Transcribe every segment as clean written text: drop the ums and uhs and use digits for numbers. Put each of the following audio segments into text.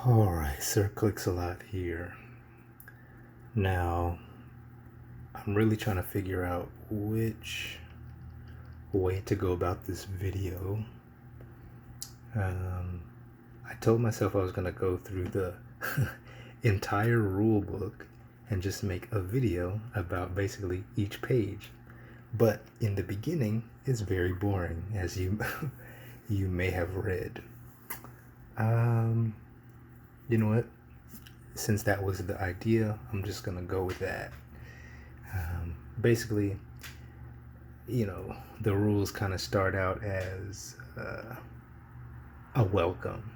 Alright, Heroclix a lot here. Now, I'm really trying to figure out which way to go about this video. I told myself I was going to go through the entire rule book and just make a video about basically each page. But in the beginning, it's very boring, as you you may have read. You know what? Since that was the idea, I'm just gonna go with that. Basically, the rules kind of start out as a welcome,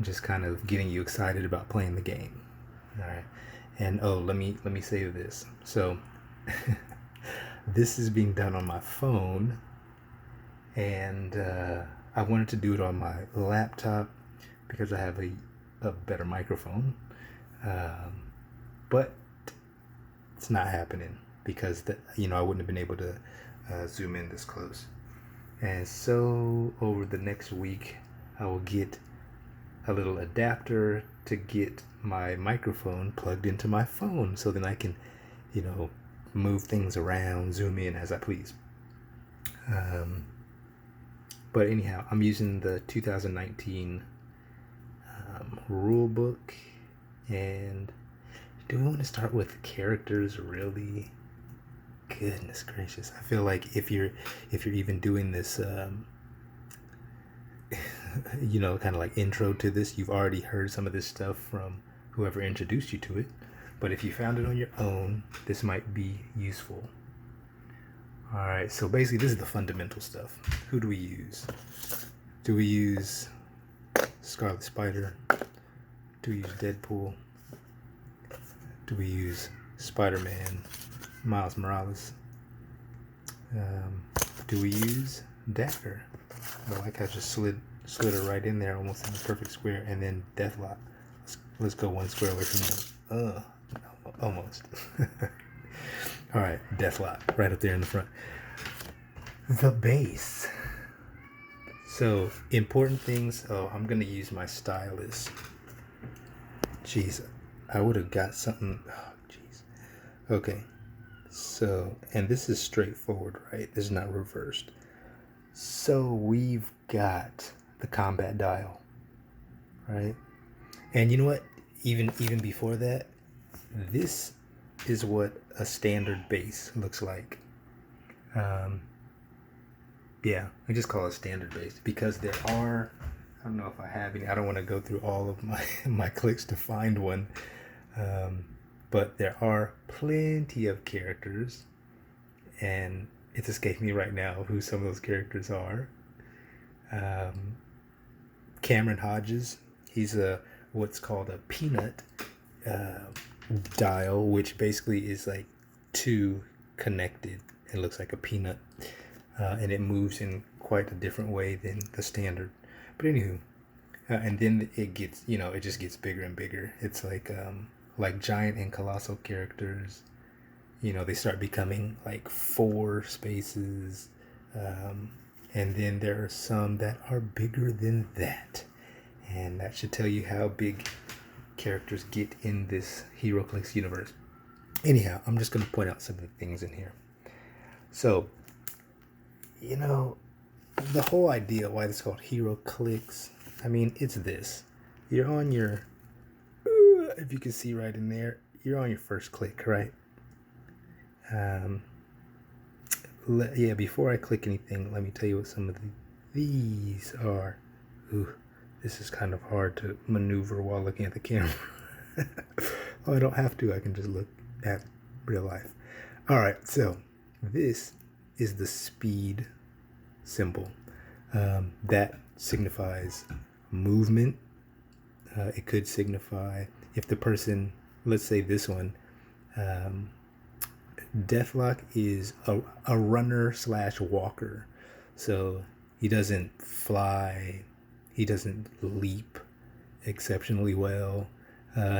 just kind of getting you excited about playing the game. All right, and let me say this. So, this is being done on my phone, and I wanted to do it on my laptop because I have a better microphone, but it's not happening because I wouldn't have been able to zoom in this close. And so over the next week, I will get a little adapter to get my microphone plugged into my phone, so then I can, move things around, zoom in as I please. But anyhow, I'm using the 2019 rule book. And do we want to start with characters, really? Goodness gracious, I feel like if you're even doing this kind of like intro to this, you've already heard some of this stuff from whoever introduced you to it. But if you found it on your own, this might be useful. All right, so basically this is the fundamental stuff. Who do we use? Do we use Scarlet Spider? Do we use Deadpool? Do we use Spiderman, Miles Morales? Do we use Dagger? I like I just slid her right in there, almost in a perfect square. And then Deathlok. Let's go one square away from them. Almost. All right, Deathlok right up there in the front. The base. So important things. I'm gonna use my stylus. Jeez, I would have got something. Oh, jeez. Okay. So, and this is straightforward, right? This is not reversed. So we've got the combat dial, right? And you know what? Even before that, this is what a standard base looks like. Yeah, I just call it standard base because there are, I don't know if I have any. I don't want to go through all of my clicks to find one. But there are plenty of characters, and it's escaping me right now who some of those characters are. Cameron Hodges, he's what's called a peanut dial, which basically is like two connected. It looks like a peanut, and it moves in quite a different way than the standard. But anywho, and then it gets, it just gets bigger and bigger. It's like giant and colossal characters, they start becoming like 4 spaces, and then there are some that are bigger than that, and that should tell you how big characters get in this Heroclix universe. Anyhow, I'm just going to point out some of the things in here. So, the whole idea why it's called Heroclix, I mean, it's this. You're on your, if you can see right in there, you're on your first click, right? Before I click anything, let me tell you what some of these are. Ooh, this is kind of hard to maneuver while looking at the camera. I don't have to. I can just look at real life. All right, so this is the speed symbol. That signifies movement. It could signify if the person, let's say this one, Deathlok is a runner / walker. So he doesn't fly, he doesn't leap exceptionally well.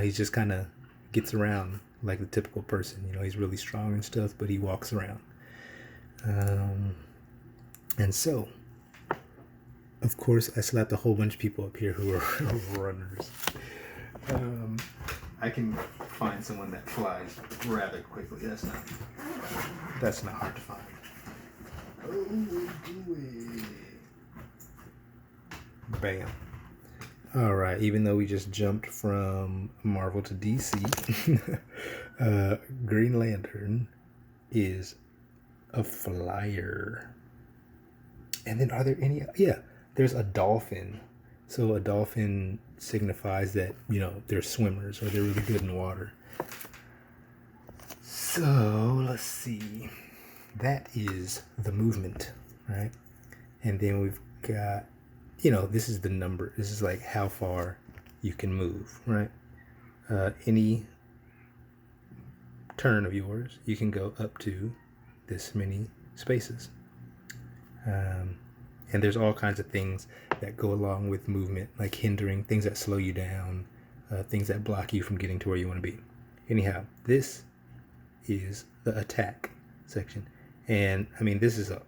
He just kind of gets around like the typical person. He's really strong and stuff, but he walks around. And so of course, I slapped a whole bunch of people up here who are runners. I can find someone that flies rather quickly. That's not hard to find. Bam. All right. Even though we just jumped from Marvel to DC, Green Lantern is a flyer. And then are there any? Yeah, there's a dolphin. So a dolphin signifies that, they're swimmers or they're really good in water. So let's see. That is the movement, right? And then we've got, this is the number. This is like how far you can move, right? Any turn of yours, you can go up to this many spaces. And there's all kinds of things that go along with movement, like hindering, things that slow you down, things that block you from getting to where you want to be. Anyhow, this is the attack section. And I mean, this is a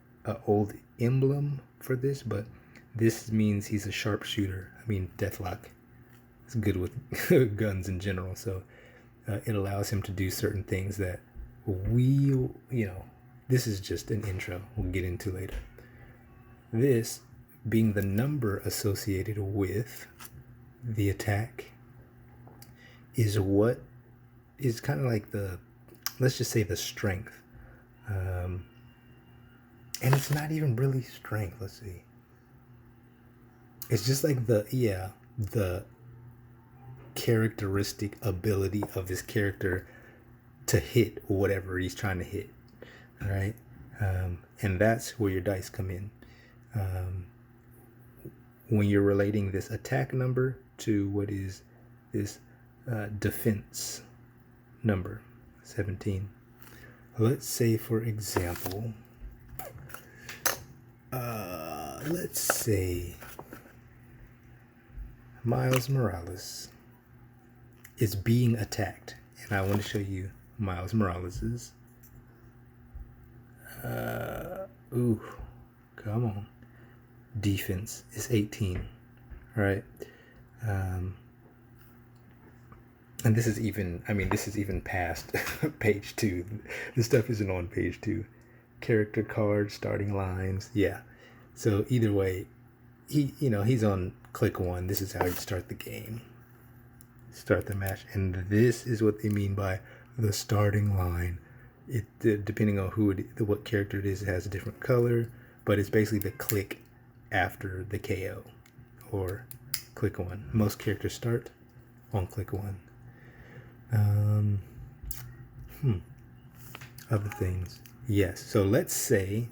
old emblem for this, but this means he's a sharpshooter. I mean, Deathlok is good with guns in general, so it allows him to do certain things that this is just an intro we'll get into later. This being the number associated with the attack is what is kind of like let's just say the strength. And it's not even really strength. Let's see. It's just like the characteristic ability of this character to hit whatever he's trying to hit. All right. And that's where your dice come in. When you're relating this attack number to what is this defense number, 17. Let's say, for example, let's say Miles Morales is being attacked, and I want to show you Miles Morales's. Come on. Defense is 18, right? And this is even past page 2. This stuff isn't on page 2. Character cards, starting lines, yeah. So either way, he's on click 1. This is how you start the game, start the match, and this is what they mean by the starting line. It depending on what character it is, it has a different color, but it's basically the click after the KO or click 1. Most characters start on click 1. Other things. Yes. So let's say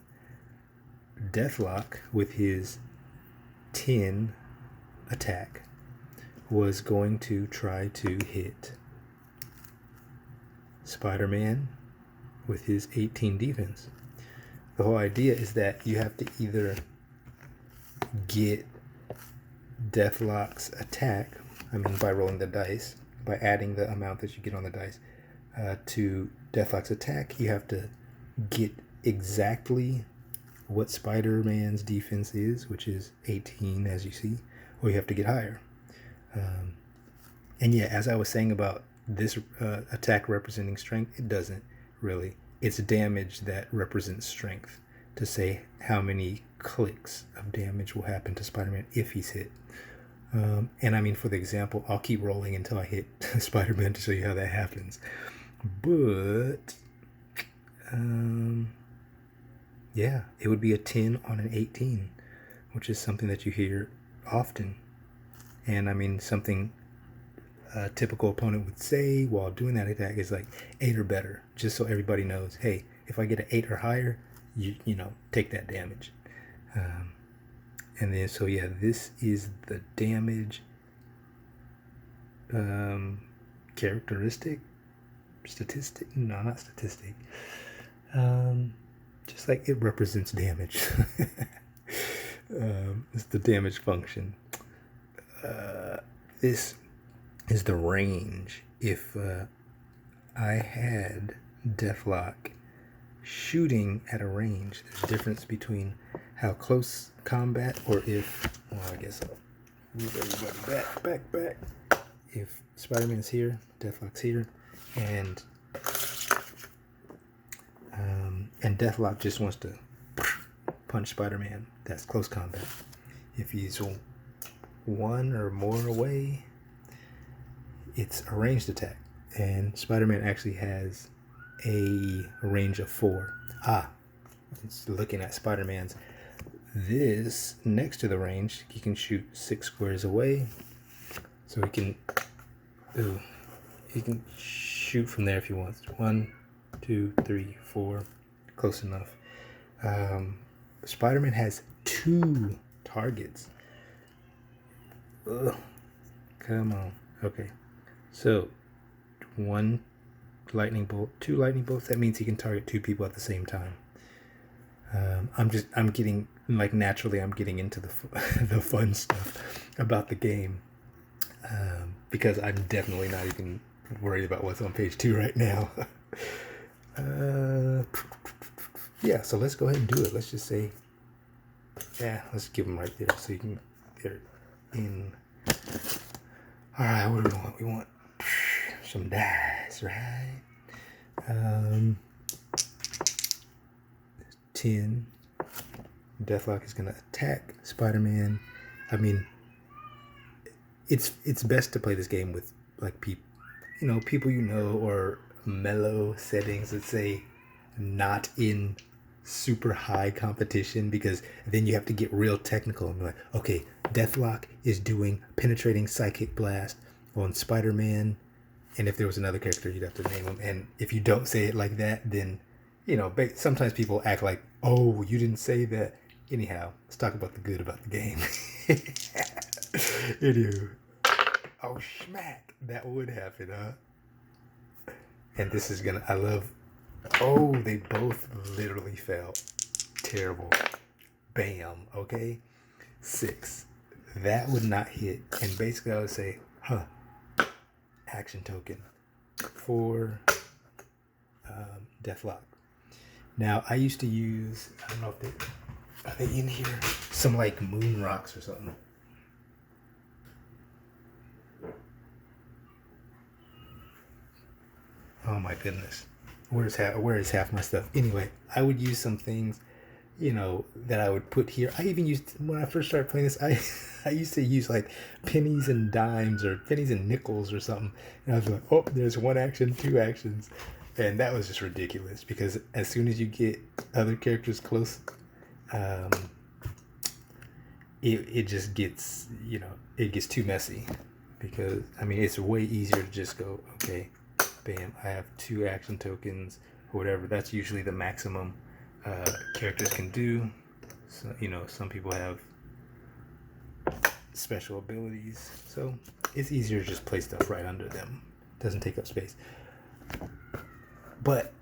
Deathlok with his 10 attack was going to try to hit Spider-Man with his 18 defense. The whole idea is that you have to either get Deathlok's attack, by rolling the dice, by adding the amount that you get on the dice to Deathlok's attack, you have to get exactly what Spider-Man's defense is, which is 18, as you see, or you have to get higher. And yeah, as I was saying about this attack representing strength, it doesn't really. It's damage that represents strength, to say how many clicks of damage will happen to Spider-Man if he's hit. And for the example, I'll keep rolling until I hit Spider-Man to show you how that happens. But, yeah, it would be a 10 on an 18, which is something that you hear often. And something a typical opponent would say while doing that attack is like 8 or better, just so everybody knows, hey, if I get an 8 or higher, you take that damage. And then, so yeah, this is the damage characteristic, statistic, no, not statistic, just like it represents damage. It's the damage function. This is the range. If I had Deathlok shooting at a range. There's a difference between how close combat, or if, well, I guess I'll move everybody back. If Spider-Man's here, Deathlok's here, and Deathlok just wants to punch Spider-Man, that's close combat. If he's one or more away, it's a ranged attack. And Spider-Man actually has a range of 4. It's looking at Spider-Man's. This, next to the range, he can shoot 6 squares away. So he can shoot from there if he wants. 1, 2, 3, 4. Close enough. Spider-Man has 2 targets. Ugh. Come on. Okay. So, 1 lightning bolt, 2 lightning bolts. That means he can target 2 people at the same time. I'm getting, like, naturally I'm getting into the fun stuff about the game. Because I'm definitely not even worried about what's on page 2 right now. Yeah, so let's go ahead and do it. Let's just say, yeah, let's give them right there so you can get it in. All right, what do we want? We want some dice, right? 10. Deathlok is gonna attack Spider-Man. I mean, it's best to play this game with like people or mellow settings. Let's say not in super high competition, because then you have to get real technical and be like, okay, Deathlok is doing penetrating psychic blast on Spider-Man, and if there was another character, you'd have to name him. And if you don't say it like that, then sometimes people act like, oh, you didn't say that. Anyhow, let's talk about the good about the game. Anywho, oh smack, that would happen, huh? And this is gonna, oh, they both literally fell. Terrible. Bam. Okay. 6. That would not hit. And basically I would say, action token for Deathlok. Now I used to use, I don't know if are they in here? Some like moon rocks or something. Oh my goodness. Where is half my stuff? Anyway, I would use some things, that I would put here. I even used, when I first started playing this, I used to use like pennies and dimes or pennies and nickels or something. And I was like, oh, there's 1 action, 2 actions. And that was just ridiculous, because as soon as you get other characters close, it just gets, it gets too messy. Because, I mean, it's way easier to just go, okay, bam, I have 2 action tokens or whatever. That's usually the maximum characters can do. So, some people have special abilities, so it's easier to just place stuff right under them. Doesn't take up space. But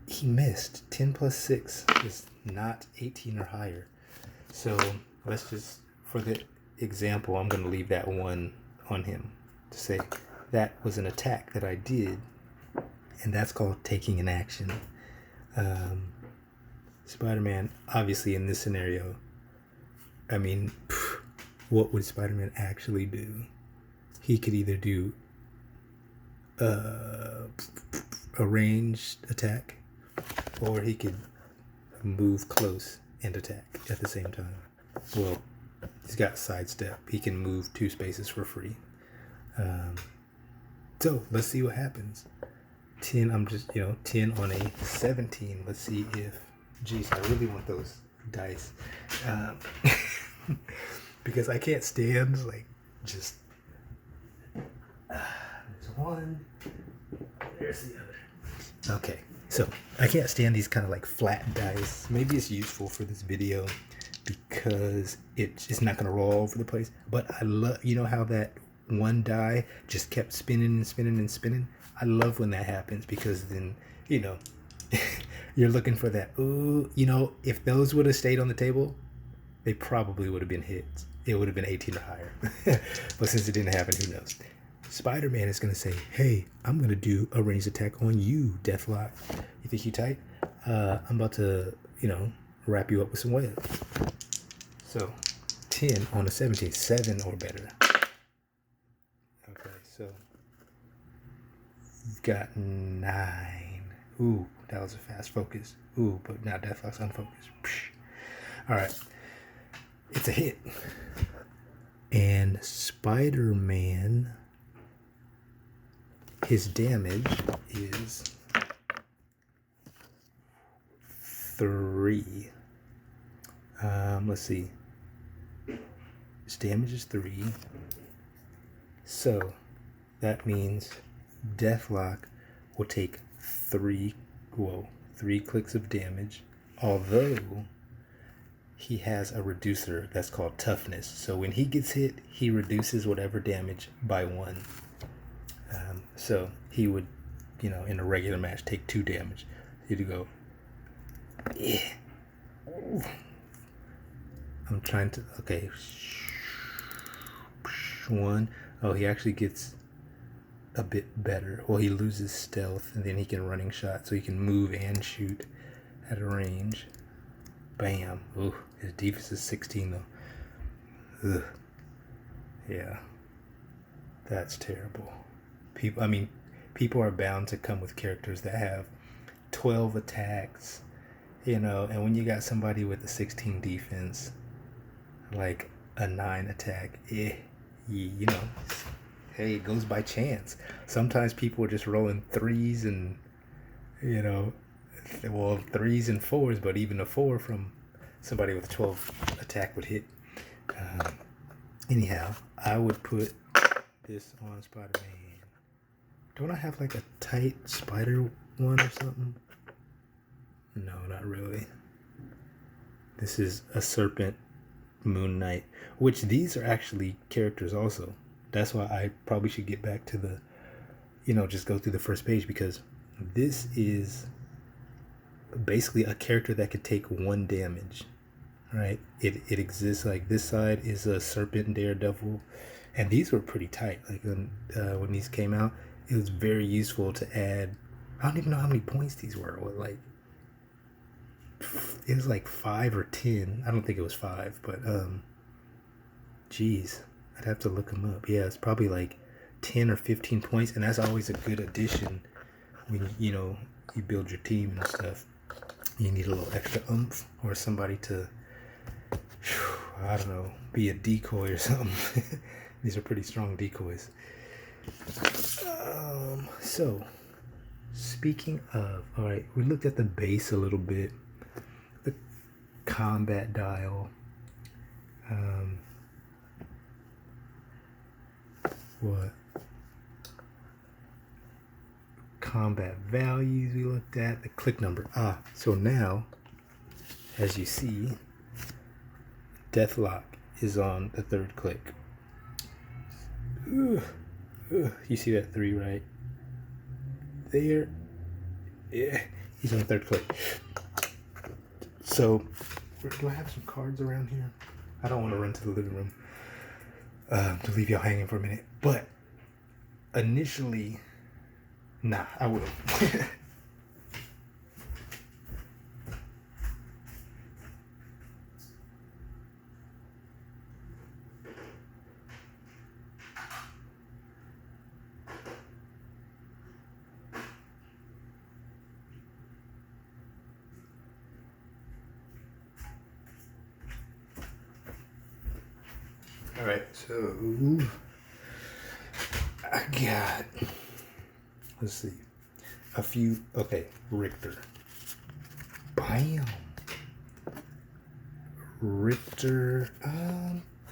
he missed. 10 plus 6 is not 18 or higher. So let's just, for the example, I'm going to leave that 1 on him to say that was an attack that I did, and that's called taking an action. Spider-Man, obviously in this scenario, I mean, what would Spider-Man actually do? He could either do a ranged attack, or he could move close and attack at the same time. Well, he's got sidestep. He can move 2 spaces for free. So let's see what happens. 10, I'm just, 10 on a 17. Let's see if, geez, I really want those dice. Because I can't stand, like, just, there's 1, there's the other. Okay, so I can't stand these kind of like flat dice. Maybe it's useful for this video because it's not going to roll all over the place. But I love, how that 1 die just kept spinning and spinning and spinning. I love when that happens, because then, you're looking for that. Ooh, if those would have stayed on the table, they probably would have been hits. It would have been 18 or higher. But since it didn't happen, who knows? Spider-Man is going to say, hey, I'm going to do a ranged attack on you, Deathlok. You think you tight? I'm about to, wrap you up with some web. So, 10 on a 17, 7 or better. Okay, so you've got 9. Ooh, that was a fast focus. Ooh, but now Deathlok's unfocused. Psh. All right, it's a hit. And Spider-Man, his damage is 3. Let's see. His damage is 3. So that means Deathlok will take 3 clicks of damage, although he has a reducer that's called toughness. So when he gets hit, he reduces whatever damage by 1. So he would, in a regular match, take 2 damage. He'd go, yeah. I'm trying to, okay. 1. Oh, he actually gets a bit better. Well, he loses stealth, and then he can running shot, so he can move and shoot at a range. Bam. Ooh, his defense is 16 though. Ugh. Yeah. That's terrible. People are bound to come with characters that have 12 attacks, and when you got somebody with a 16 defense, like a 9 attack, hey, it goes by chance. Sometimes people are just rolling 3s and, 3s and 4s, but even a 4 from somebody with 12 attack would hit. Anyhow, I would put this on Spider-Man. Don't I have like a tight spider one or something? No, not really. This is a serpent Moon Knight, which these are actually characters also. That's why I probably should get back to the, just go through the first page, because this is basically a character that could take 1 damage, right? It exists. Like this side is a serpent daredevil, and these were pretty tight. Like when these came out, it was very useful to add. I don't even know how many points these were. It was like 5 or 10. I don't think it was 5, but geez, I'd have to look them up. Yeah, it's probably like 10 or 15 points, and that's always a good addition when you build your team and stuff. You need a little extra oomph, or somebody to, I don't know, be a decoy or something. These are pretty strong decoys. So speaking of, all right, we looked at the base a little bit, the combat dial, what combat values we looked at, the click number. So now, as you see, Deathlok is on the 3rd click. You see that 3 right there? Yeah, he's on the 3rd click. So, do I have some cards around here? I don't want to run to the living room to leave y'all hanging for a minute. But initially, nah, I wouldn't. All right, so I got, let's see, a few. Okay, Rictor. Bam. Rictor.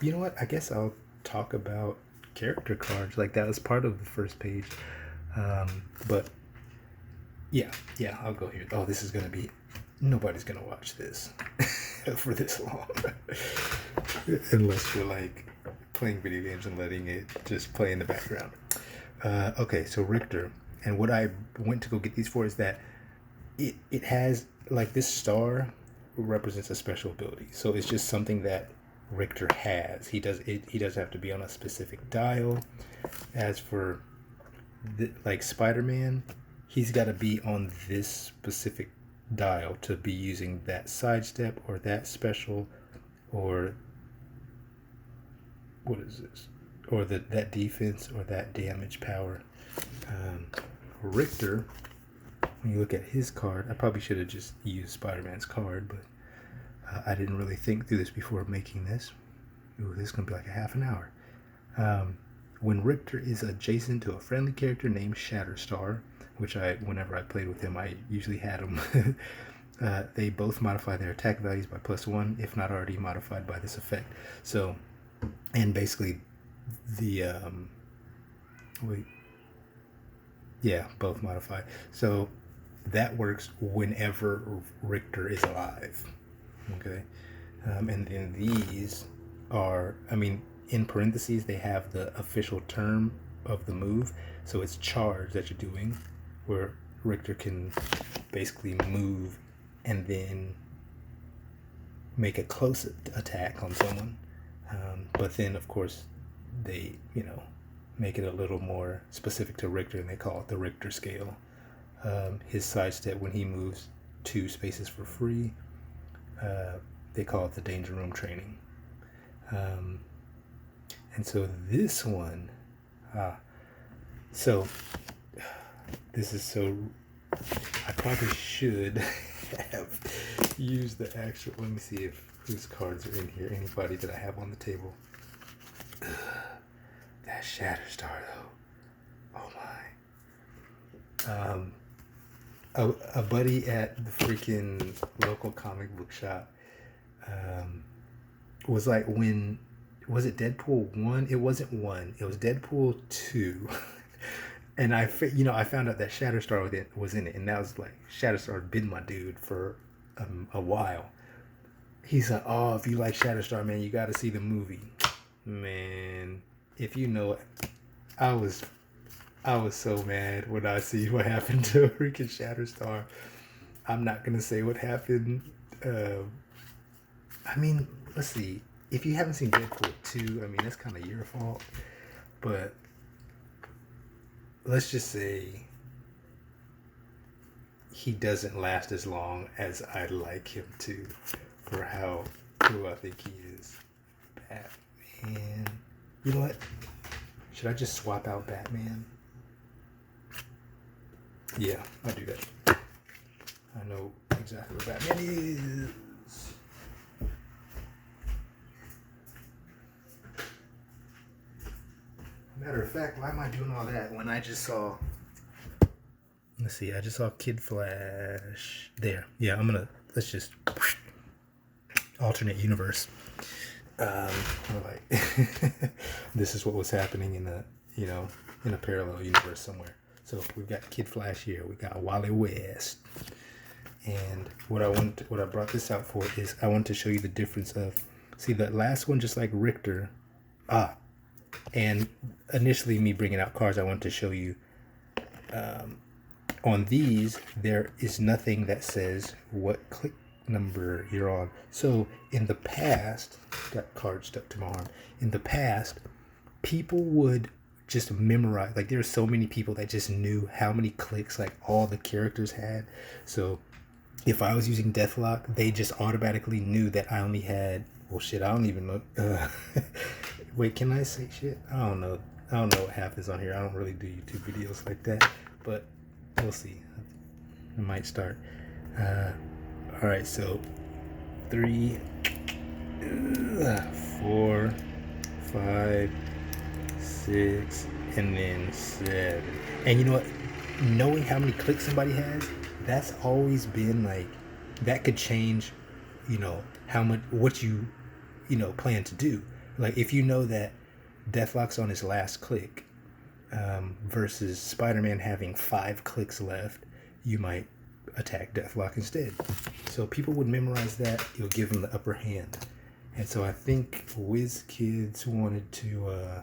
You know what? I guess I'll talk about character cards. Like that was part of the first page. But yeah, I'll go here. Oh, this is gonna be. Nobody's gonna watch this for this long, unless you're like playing video games and letting it just play in the background. Okay, so Rictor, and what I went to go get these for is that it has, like, this star represents a special ability. So it's just something that Rictor has. He does have to be on a specific dial. As for like Spider-Man, he's got to be on this specific dial to be using that sidestep or that special or what is this, or that defense or that damage power. Rictor, when you look at his card, I probably should have just used Spider-Man's card, but I didn't really think through this before making this. Ooh, this is gonna be like a half an hour. When Rictor is adjacent to a friendly character named Shatterstar, which whenever I played with him, I usually had him. They both modify their attack values by +1, if not already modified by this effect. So, and basically, both modified. So that works whenever Rictor is alive. Okay, and then these are, in parentheses, they have the official term of the move. So it's charge that you're doing, where Rictor can basically move and then make a close attack on someone. But then, of course, they, make it a little more specific to Rictor, and they call it the Rictor scale. His sidestep, when he moves 2 spaces for free, they call it the Danger Room training. And so this one, so this is so, I probably should have used the actual, let me see whose cards are in here, anybody that I have on the table. That Shatterstar though, oh my. A buddy at the freaking local comic book shop was like, when was it Deadpool 1? It wasn't 1. It was Deadpool 2. And I found out that Shatterstar was in it, and that was like, Shatterstar had been my dude for a while. He's like, oh, if you like Shatterstar, man, you got to see the movie. Man, if you know it, I was so mad when I see what happened to freaking Shatterstar. I'm not gonna say what happened. Let's see. If you haven't seen Deadpool 2, that's kind of your fault. But let's just say he doesn't last as long as I'd like him to, for how cool I think he is. Batman. You know what? Should I just swap out Batman? Yeah, I'll do that. I know exactly what Batman is. Matter of fact, why am I doing all that when I just saw... Let's see, I just saw Kid Flash. There. Yeah, let's just... alternate universe. This is what was happening in a parallel universe somewhere. So we've got Kid Flash here. We got Wally West. And what I brought this out for is I want to show you the difference of... See, that last one, just like Rictor... And initially me bringing out cards, I want to show you on these, there is nothing that says what click number you're on. So in the past, got cards stuck to my arm. In the past, people would just memorize, like there were so many people that just knew how many clicks like all the characters had. So if I was using Deathlok, they just automatically knew that I only had, well shit, I don't even know. Wait, can I say shit? I don't know what happens on here. I don't really do YouTube videos like that, but we'll see. I might start. All right, so 3, 4, 5, 6, and then 7. And you know what? Knowing how many clicks somebody has, that's always been like, that could change, how much, what you plan to do. Like if you know that Deathlok's on his last click versus Spider-Man having 5 clicks left, you might attack Deathlok instead. So people would memorize that. You'll give them the upper hand. And so I think WizKids wanted to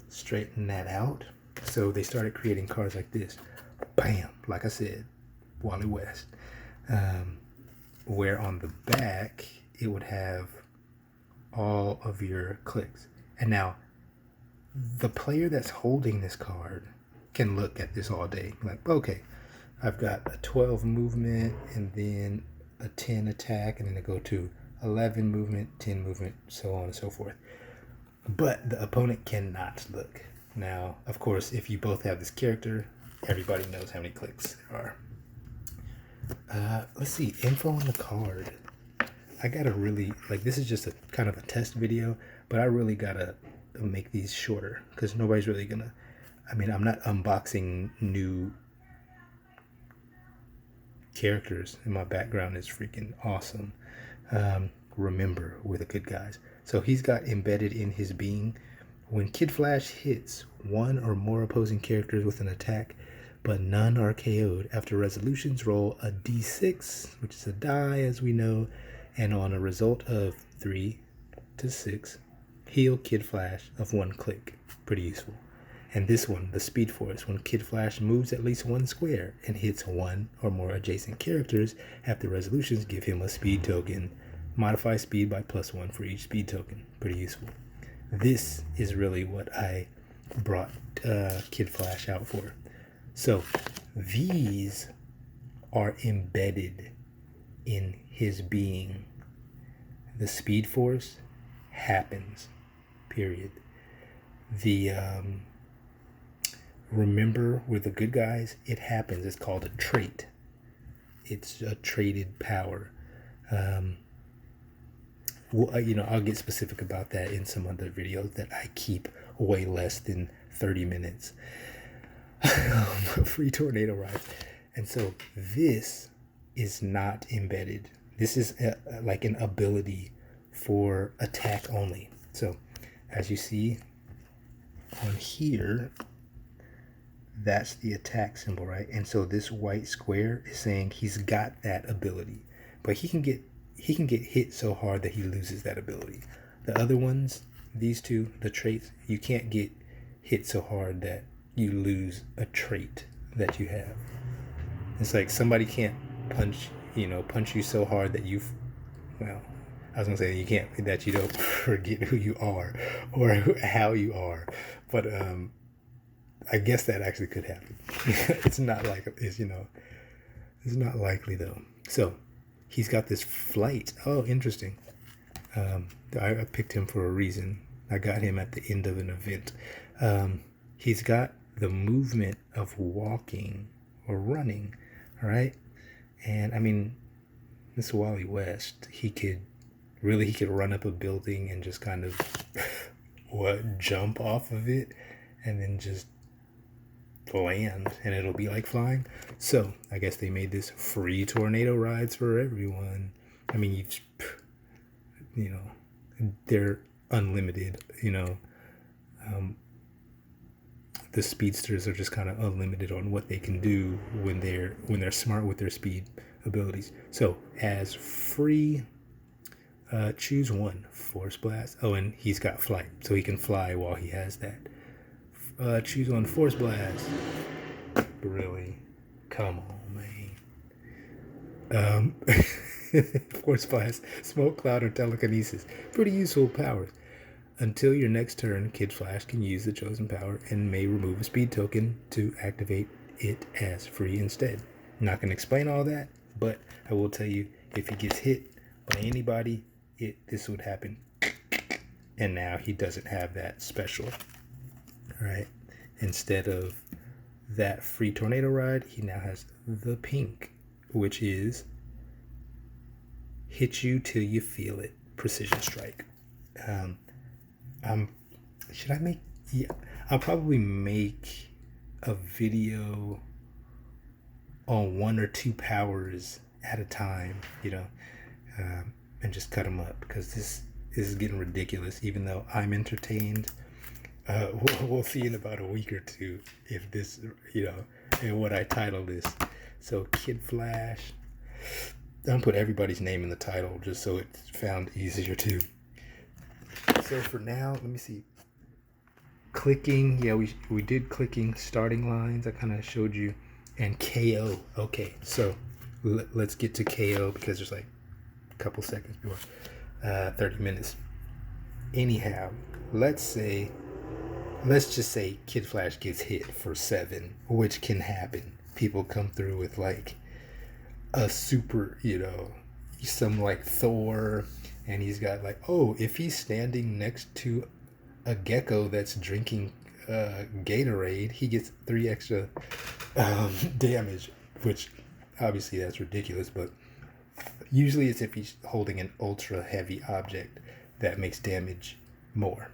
straighten that out. So they started creating cards like this. Bam! Like I said, Wally West. Where on the back, it would have all of your clicks. And now, the player that's holding this card can look at this all day. Like, okay, I've got a 12 movement and then a 10 attack, and then I go to 11 movement, 10 movement, so on and so forth. But the opponent cannot look. Now, of course, if you both have this character, everybody knows how many clicks there are. Let's see, info on the card. I gotta really, like, this is just a kind of a test video, but I really gotta make these shorter because nobody's really gonna, I mean, I'm not unboxing new characters and my background is freaking awesome. Remember, we're the good guys. So he's got embedded in his being, when Kid Flash hits one or more opposing characters with an attack, but none are KO'd, after resolutions, roll a d6, which is a die as we know, and on a result of 3 to 6, heal Kid Flash of 1 click. Pretty useful. And this one, the Speed Force, when Kid Flash moves at least 1 square and hits 1 or more adjacent characters, after resolutions, give him a speed token. Modify speed by +1 for each speed token. Pretty useful. This is really what I brought Kid Flash out for. So these are embedded in his being. The Speed Force happens, period. The remember, we're the good guys, it happens. It's called a trait. It's a traded power. Well, you know, I'll get specific about that in some other videos that I keep way less than 30 minutes. Free tornado rides. And so this is not embedded. This is like an ability for attack only. So as you see on here, that's the attack symbol, right? And so this white square is saying he's got that ability, but he can get hit so hard that he loses that ability. The other ones, these two, the traits, you can't get hit so hard that you lose a trait that you have. It's like somebody can't punch you so hard that I was gonna say that you don't forget who you are or how you are, but I guess that actually could happen. It's not likely though. So he's got this flight. Oh, interesting. I picked him for a reason. I got him at the end of an event. He's got the movement of walking or running, all right? And I mean, this Wally West, he could run up a building and just kind of jump off of it and then just land, and it'll be like flying. So I guess they made this free tornado rides for everyone. I mean, they're unlimited. The speedsters are just kind of unlimited on what they can do when they're smart with their speed abilities. So as free, choose one. Force Blast. Oh, and he's got flight, so he can fly while he has that. Choose on Force Blast. Really? Come on, man. Force Blast, Smoke Cloud, or Telekinesis. Pretty useful powers. Until your next turn, Kid Flash can use the chosen power and may remove a speed token to activate it as free instead. I'm not going to explain all that, but I will tell you, if he gets hit by anybody, this would happen. And now he doesn't have that special. Right? Instead of that free tornado ride, he now has the pink, which is hit you till you feel it. Precision strike. I'll probably make a video on 1 or 2 powers at a time, and just cut them up, because this is getting ridiculous. Even though I'm entertained, we'll see in about a week or two if this, and what I title this. So Kid Flash, I'm gonna put everybody's name in the title just so it's found easier too. So for now, let me see. Clicking, yeah, we did clicking, starting lines, I kind of showed you, and KO. Okay, so let's get to KO, because there's like a couple seconds before 30 minutes. Anyhow, let's just say Kid Flash gets hit for 7, which can happen. People come through with like a super, some like Thor, and he's got like, oh, if he's standing next to a gecko that's drinking Gatorade, he gets 3 extra damage, which obviously that's ridiculous, but usually it's if he's holding an ultra heavy object that makes damage more.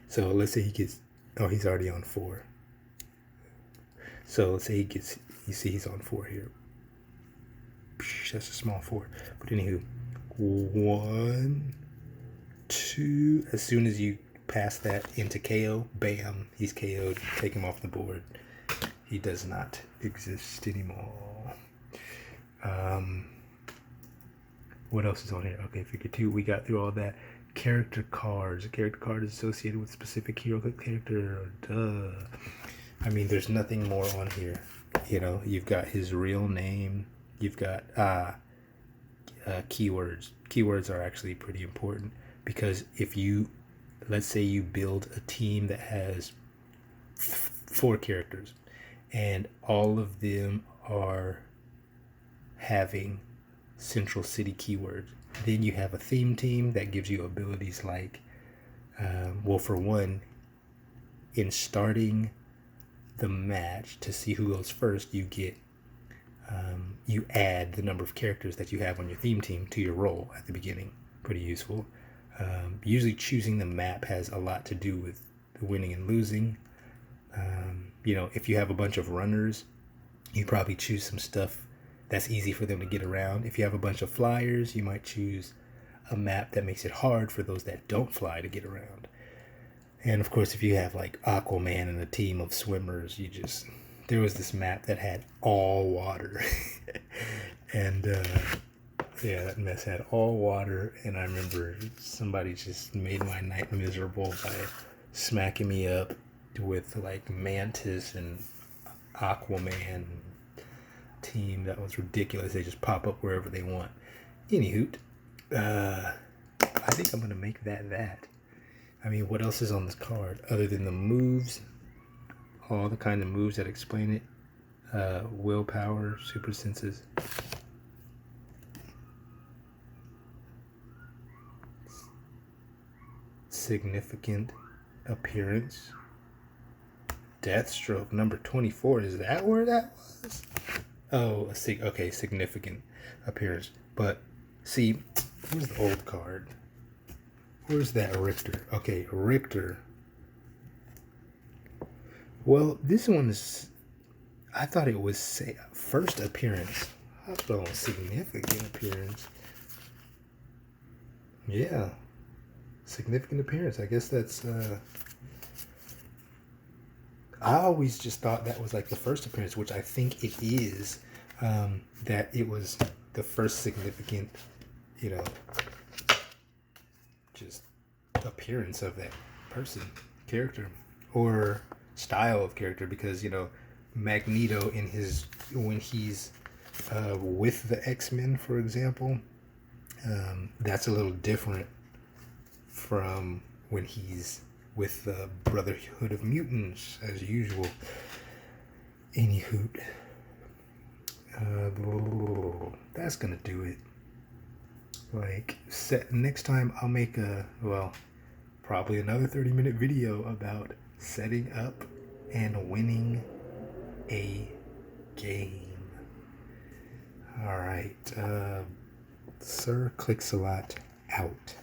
So let's say he gets, oh, he's already on 4. So let's say you see he's on 4 here. That's a small 4. But anywho, 1, 2, as soon as you pass that into KO, bam, he's KO'd. Take him off the board. He does not exist anymore. What else is on here? Okay, figure 2, we got through all that. Character cards. A character card is associated with specific Heroclix character. Duh. I mean, there's nothing more on here. You've got his real name. You've got keywords. Keywords are actually pretty important because if let's say you build a team that has 4 characters and all of them are having Central City keywords, then you have a theme team that gives you abilities like, for one, in starting the match to see who goes first, you get you add the number of characters that you have on your theme team to your role at the beginning. Pretty useful. Usually choosing the map has a lot to do with winning and losing. If you have a bunch of runners, you probably choose some stuff that's easy for them to get around. If you have a bunch of flyers, you might choose a map that makes it hard for those that don't fly to get around. And of course, if you have like Aquaman and a team of swimmers, there was this map that had all water. And that mess had all water. And I remember somebody just made my night miserable by smacking me up with like Mantis and Aquaman team. That was ridiculous. They just pop up wherever they want. Anywho, I think I'm gonna make that. I mean, what else is on this card other than the moves? All the kind of moves that explain it. Willpower, super senses. Significant appearance. Deathstroke number 24. Is that where that was? Oh, significant appearance. But see, where's the old card? Where's that Rictor? Okay, Rictor. Well, this one is, I thought it was first appearance. I thought it was significant appearance. Yeah, significant appearance. I guess that's, I always just thought that was like the first appearance, which I think it is, that it was the first significant, just appearance of that person, character, or style of character, because, Magneto when he's with the X-Men, for example, that's a little different from when he's with the Brotherhood of Mutants, as usual. Anywho, that's gonna do it. Next time I'll make probably another 30-minute video about setting up and winning a game. All right, Sir Clicks-a-Lot out.